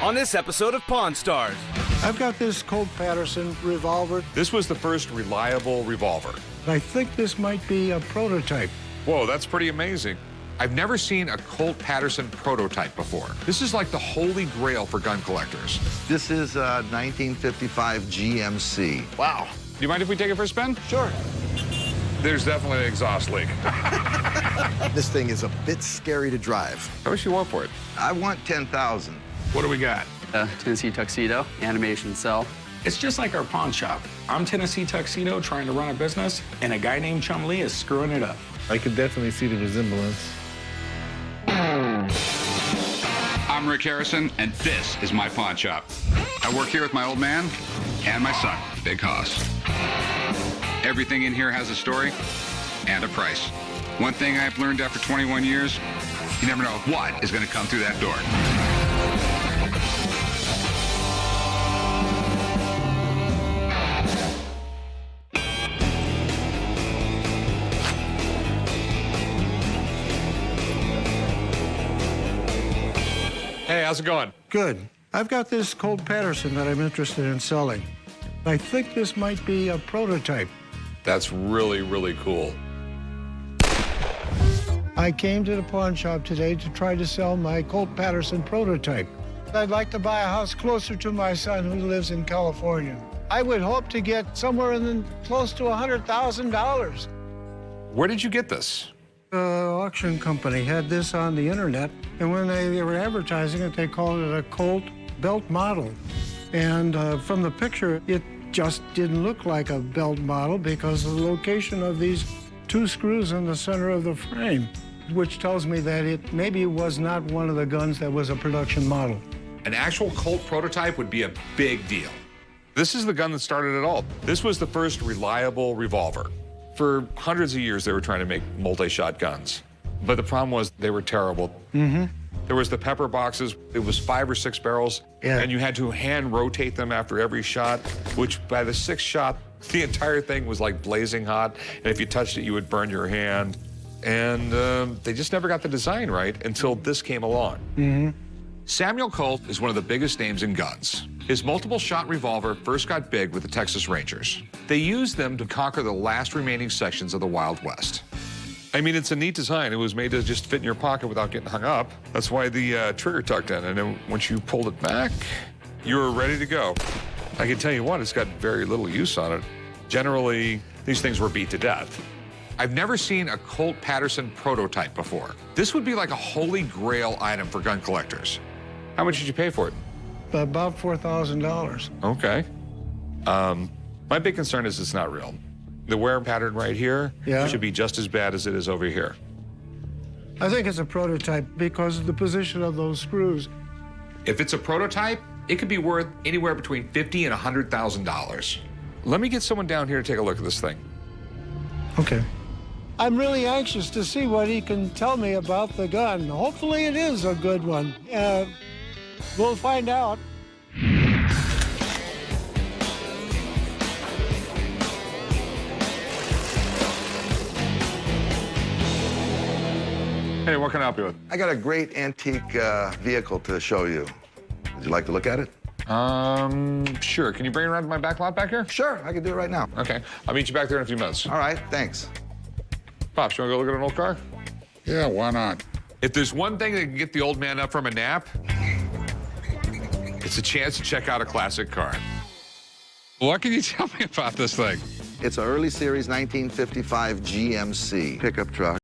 on this episode of Pawn Stars. I've got this Colt-Patterson revolver. This was the first reliable revolver. I think this might be a prototype. Whoa, that's pretty amazing. I've never seen a Colt-Patterson prototype before. This is like the holy grail for gun collectors. This is a 1955 GMC. Wow. Do you mind if we take it for a spin? Sure. There's definitely an exhaust leak. This thing is a bit scary to drive. How much do you want for it? I want 10,000. What do we got? Tennessee Tuxedo, animation cell. It's just like our pawn shop. I'm Tennessee Tuxedo trying to run a business, and a guy named Chum Lee is screwing it up. I could definitely see the resemblance. I'm Rick Harrison, and this is my pawn shop. I work here with my old man and my son, Big Hoss. Everything in here has a story and a price. One thing I've learned after 21 years, you never know what is going to come through that door. Hey, how's it going? Good. I've got this Colt-Patterson that I'm interested in selling. I think this might be a prototype. That's really, really cool. I came to the pawn shop today to try to sell my Colt-Patterson prototype. I'd like to buy a house closer to my son who lives in California. I would hope to get somewhere close to $100,000. Where did you get this? Auction company had this on the internet, and when they were advertising it, they called it a Colt belt model. And from the picture, it just didn't look like a belt model because of the location of these two screws in the center of the frame, which tells me that it maybe was not one of the guns that was a production model. An actual Colt prototype would be a big deal. This is the gun that started it all. This was the first reliable revolver. For hundreds of years, they were trying to make multi-shot guns. But the problem was they were terrible. There was the pepper boxes. It was 5 or 6 barrels. Yeah. And you had to hand rotate them after every shot, which by the 6th shot, the entire thing was like blazing hot. And if you touched it, you would burn your hand. And they just never got the design right until this came along. Samuel Colt is one of the biggest names in guns. His multiple-shot revolver first got big with the Texas Rangers. They used them to conquer the last remaining sections of the Wild West. I mean, it's a neat design. It was made to just fit in your pocket without getting hung up. That's why the trigger tucked in, and then once you pulled it back, you were ready to go. I can tell you what, it's got very little use on it. Generally, these things were beat to death. I've never seen a Colt-Patterson prototype before. This would be like a holy grail item for gun collectors. How much did you pay for it? About $4,000. Okay. My big concern is it's not real. The wear pattern right here should be just as bad as it is over here. I think it's a prototype because of the position of those screws. If it's a prototype, it could be worth anywhere between $50,000 and $100,000. Let me get someone down here to take a look at this thing. Okay. I'm really anxious to see what he can tell me about the gun. Hopefully it is a good one. We'll find out. Hey, what can I help you with? I got a great antique vehicle to show you. Would you like to look at it? Sure. Can you bring it around to my back lot back here? Sure, I can do it right now. Okay. I'll meet you back there in a few minutes. All right, thanks. Pops, you want to go look at an old car? Yeah, why not? If there's one thing that can get the old man up from a nap, it's a chance to check out a classic car. What can you tell me about this thing? It's an early series 1955 GMC pickup truck.